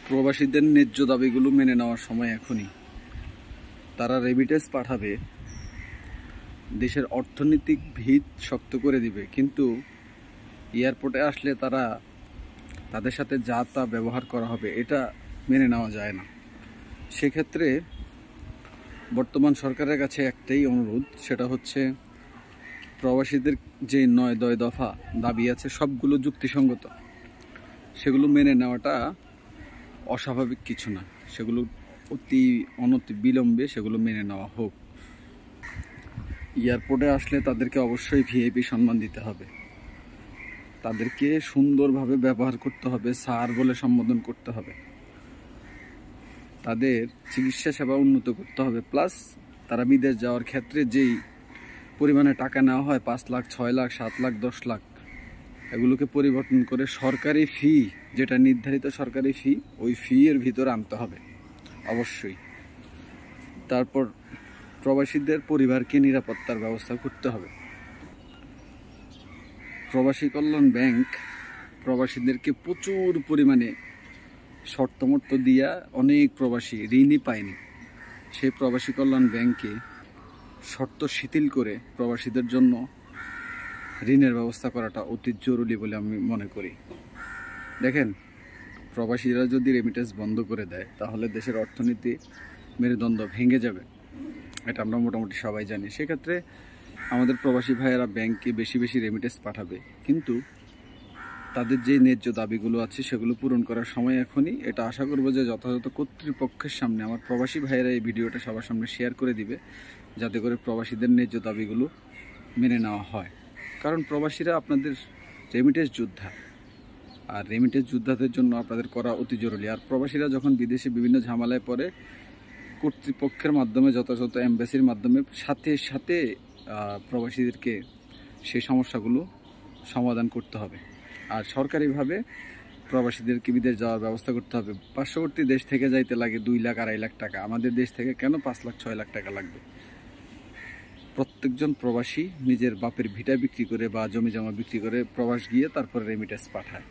প্রবাসীদের ন্যায্য দাবিগুলো মেনে নেওয়ার সময় এখনই। তারা রেমিটেন্স পাঠাবে, দেশের অর্থনৈতিক ভিত শক্ত করে দিবে, কিন্তু এয়ারপোর্টে আসলে তাদের সাথে যা তা ব্যবহার করা হবে, এটা মেনে নেওয়া যায় না। সেক্ষেত্রে বর্তমান সরকারের কাছে একটাই অনুরোধ, সেটা হচ্ছে প্রবাসীদের যে 9 দফা দাবি আছে সবগুলো যুক্তিসঙ্গত, সেগুলো মেনে নেওয়াটা অস্বাভাবিক কিছু না। সেগুলো অনতি বিলম্বে সেগুলো মেনে নেওয়া হোক। এয়ারপোর্টে আসলে তাদেরকে অবশ্যই ভিআইপি সম্মান দিতে হবে, তাদেরকে সুন্দরভাবে ব্যবহার করতে হবে, স্যার বলে সম্বোধন করতে হবে, তাদের চিকিৎসা সেবা উন্নত করতে হবে। প্লাস তারা বিদেশ যাওয়ার ক্ষেত্রে যেই পরিমাণে টাকা নেওয়া হয়, 5 লাখ, 6 লাখ, 7 লাখ, 10 লাখ, এগুলোকে পরিবর্তন করে সরকারি ফি, যেটা নির্ধারিত সরকারি ফি, ওই ফি এর ভিতরে আনতে হবে অবশ্যই। তারপর প্রবাসীদের পরিবারকে নিরাপত্তার ব্যবস্থা করতে হবে। প্রবাসী কল্যাণ ব্যাংক প্রবাসীদেরকে প্রচুর পরিমাণে শর্তমর্ত দিয়া অনেক প্রবাসী ঋণই পায়নি। সেই প্রবাসী কল্যাণ ব্যাংকে শর্ত শিথিল করে প্রবাসীদের জন্য ঋণের ব্যবস্থা করাটা অতি জরুরি বলে আমি মনে করি। দেখেন, প্রবাসীরা যদি রেমিটেন্স বন্ধ করে দেয় তাহলে দেশের অর্থনীতি মেরুদণ্ড ভেঙে যাবে, এটা আমরা মোটামুটি সবাই জানি। সেক্ষেত্রে আমাদের প্রবাসী ভাইয়েরা ব্যাংকে বেশি বেশি রেমিটেন্স পাঠাবে, কিন্তু তাদের যে ন্যায্য দাবিগুলো আছে সেগুলো পূরণ করার সময় এখনই। এটা আশা করব যে যথাযথ কর্তৃপক্ষের সামনে আমার প্রবাসী ভাইয়েরা এই ভিডিওটা সবার সামনে শেয়ার করে দিবে, যাতে করে প্রবাসীদের ন্যায্য দাবিগুলো মেনে নেওয়া হয়। কারণ প্রবাসীরা আপনাদের রেমিটেন্স যোদ্ধা, আর রেমিটেন্স যোদ্ধাদের জন্য আপনাদের করা অতি জরুরি। আর প্রবাসীরা যখন বিদেশে বিভিন্ন ঝামেলায় পড়ে, কর্তৃপক্ষের মাধ্যমে, যথাযথ এমবাসির মাধ্যমে সাথে সাথে প্রবাসীদেরকে সেই সমস্যাগুলো সমাধান করতে হবে। আর সরকারিভাবে প্রবাসীদেরকে বিদেশ যাওয়ার ব্যবস্থা করতে হবে। পার্শ্ববর্তী দেশ থেকে যাইতে লাগে 2 লাখ, 2.5 লাখ টাকা, আমাদের দেশ থেকে কেন 5 লাখ, 6 লাখ টাকা লাগবে? প্রত্যেকজন প্রবাসী নিজের বাপের ভিটা বিক্রি করে বা জমি জমা বিক্রি করে প্রবাস গিয়ে তারপরে রেমিটেন্স পাঠায়।